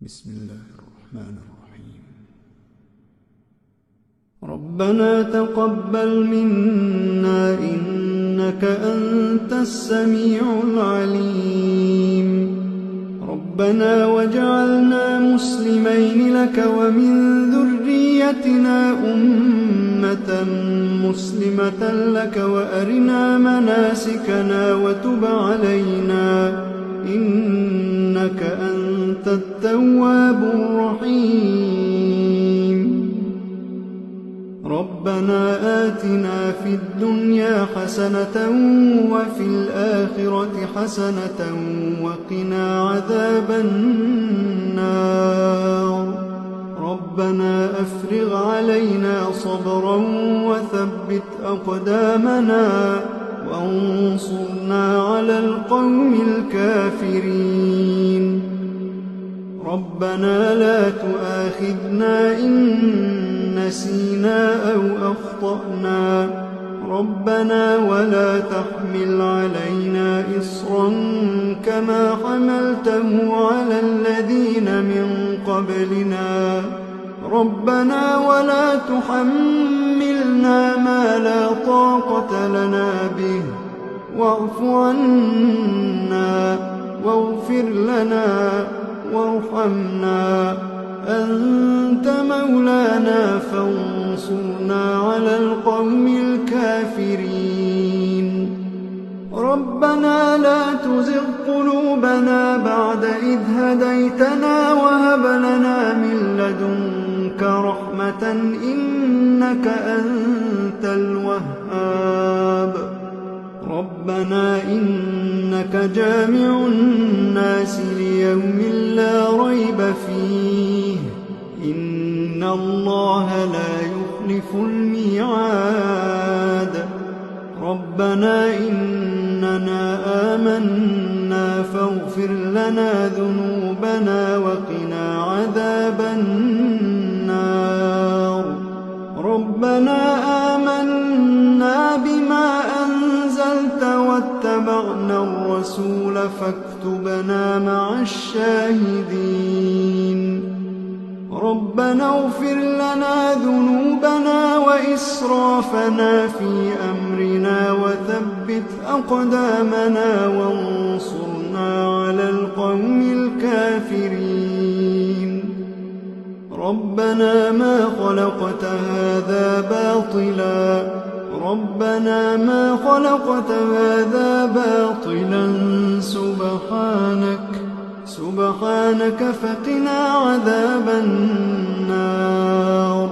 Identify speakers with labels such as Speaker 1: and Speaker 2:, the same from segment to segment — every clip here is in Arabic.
Speaker 1: بسم الله الرحمن الرحيم. ربنا تقبل منا إنك أنت السميع العليم. ربنا واجعلنا مسلمين لك ومن ذريتنا أمة مسلمة لك وأرنا مناسكنا وتب علينا إنك أنت التواب الرحيم. ربنا آتنا في الدنيا حسنة وفي الآخرة حسنة وقنا عذاب النار. ربنا أفرغ علينا صبرا وثبت أقدامنا وانصرنا على القوم الكافرين. ربنا لا تؤاخذنا إن نسينا أو أخطأنا. ربنا ولا تحمل علينا إصرا كما حملته على الذين من قبلنا. ربنا ولا تحملنا ما لا طاقة لنا به واعف عنا واغفر لنا وارحمنا أنت مولانا فانصرنا على القوم الكافرين. ربنا لا تزغ قلوبنا بعد إذ هديتنا وهب لنا من لدنك رحمة إنك أنت الوهاب. ربنا إنك جامع الناس ليوم لا ريب فيه إن الله لا يخلف الميعاد. ربنا إننا آمنا فاغفر لنا ذنوبنا وقنا عذاب النار. ربنا آمنا بما أنزلت واتبعنا الرسول فاكتبنا مع الشاهدين. ربنا اغفر لنا ذنوبنا وإسرافنا في أمرنا وثبت أقدامنا وانصرنا على القوم الكافرين. ربنا ما خلقت هذا باطلا. ربنا ما خلقت هذا باطلا سبحانك فقنا عذاب النار.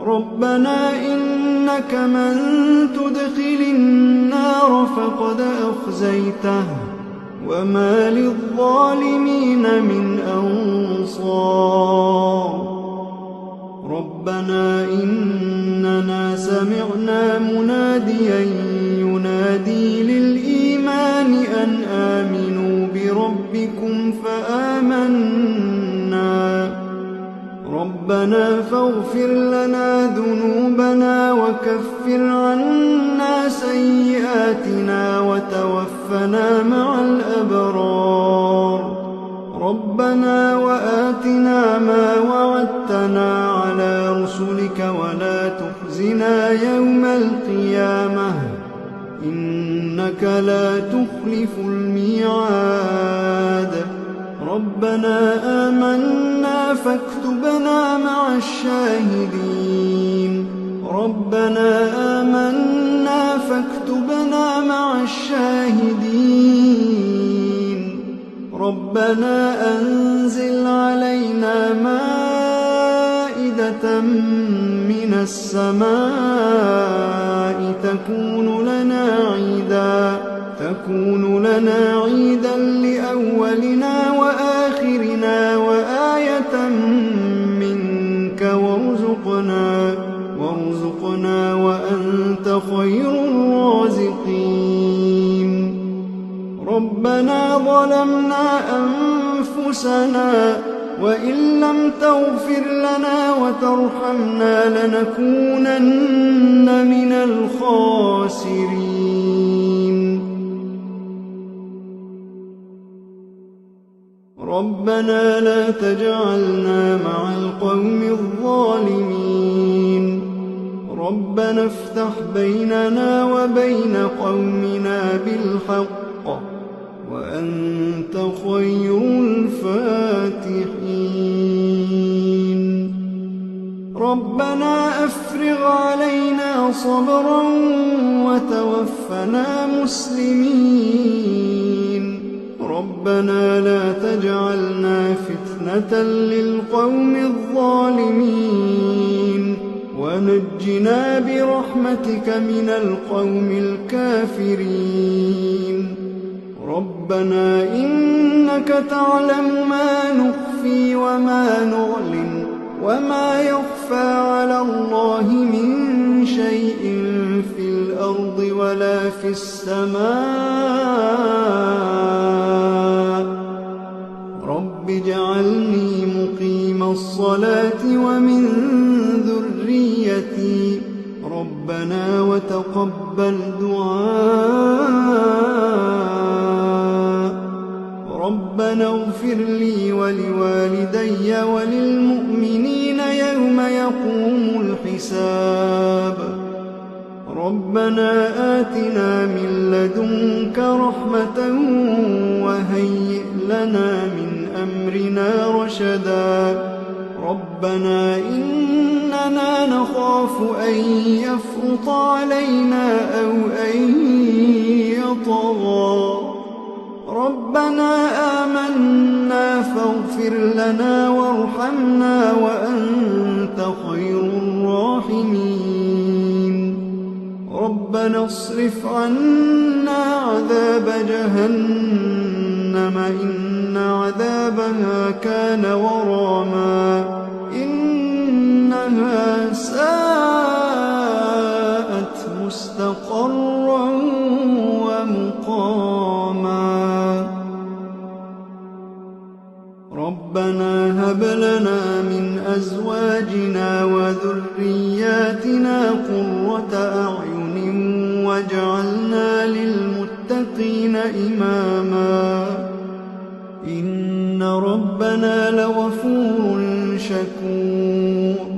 Speaker 1: ربنا إنك من تدخل النار فقد أخزيته وما للظالمين من أنصار. ربنا إننا سمعنا مناديا ينادي للإيمان أن آمنوا بربكم فآمنا. ربنا فاغفر لنا ذنوبنا وكفر عنا سيئاتنا وتوفنا مع الأبرار. ربنا وآتنا ما وعدتنا على رسلك ولا تخزنا يوم القيامة إنك لا تخلف الميعاد. ربنا آمنا فاكتبنا مع الشاهدين. ربنا آمنا فاكتبنا مع الشاهدين. ربنا أنزل علينا مائدة من السماء تكون لنا عيدا لأولنا وآخرنا وآية منك وارزقنا وأنت خير الرازقين. ربنا ظلمنا أنفسنا وإن لم تغفر لنا وترحمنا لنكونن من الخاسرين. ربنا لا تجعلنا مع القوم الظالمين ربنا افتح بيننا وبين قومنا بالحق وأنت خير الفاتحين ربنا أفرغ علينا صبرا وتوفنا مسلمين ربنا لا تجعلنا فتنة للقوم الظالمين ونجنا برحمتك من القوم الكافرين ربنا إنك تعلم ما نخفي وما نعلن وما يخفى على الله من شيء في الأرض ولا في السماء رب اجعلني مقيم الصلاة ومن ذريتي ربنا وتقبل دعاء ربنا اغفر لي ولوالدي وللمؤمنين يوم يقوم الحساب ربنا آتنا من لدنك رحمة وهيئ لنا من أمرنا رشدا ربنا إننا نخاف أن يفرط علينا أو أن يطغى ربنا آمنا فاغفر لنا وارحمنا وأنت خير الراحمين ربنا اصرف عنا عذاب جهنم إن عذابها كان غراما إنها ساءت مستقرا ومقاما ربنا هب لنا من أزواجنا وذرياتنا قرة أعين واجعلنا للمتقين إماما إن ربنا لغفور شكور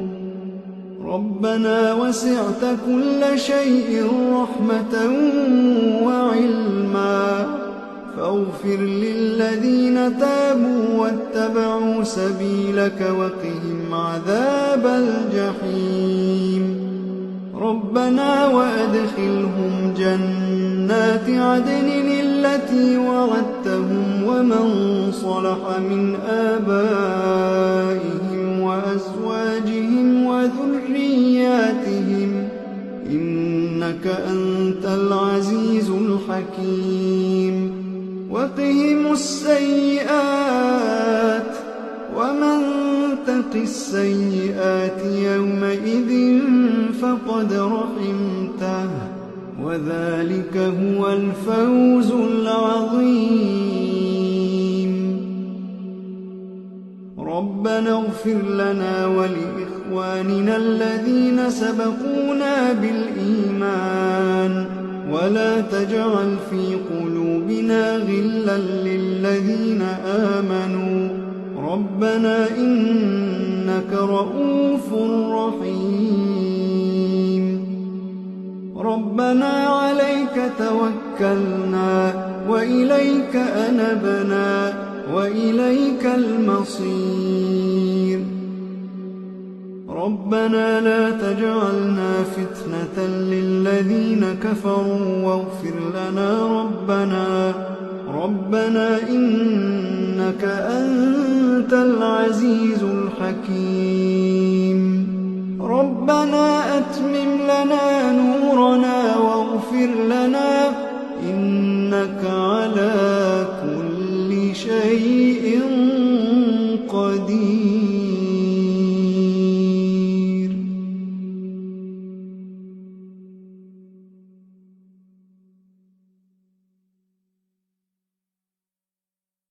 Speaker 1: ربنا وسعت كل شيء رحمة وعلما فاغفر للذين تابوا واتبعوا سبيلك وقهم عذاب الجحيم ربنا وأدخلهم جنات عدن التي وعدتهم ومن صلح من آبائهم وأزواجهم وذرياتهم إنك أنت العزيز الحكيم وقهم السيئات ومن تق السيئات يومئذ فقد رحمته وذلك هو الفوز العظيم ربنا اغفر لنا ولإخواننا الذين سبقونا بالإيمان ولا تجعل في قلوبنا غلا للذين آمنوا ربنا إنك رؤوف رحيم ربنا عليك توكلنا وإليك أنبنا وإليك المصير ربنا لا تجعلنا فتنة للذين كفروا واغفر لنا ربنا إنك أنت العزيز الحكيم ربنا أتمم لنا نورنا واغفر لنا إنك على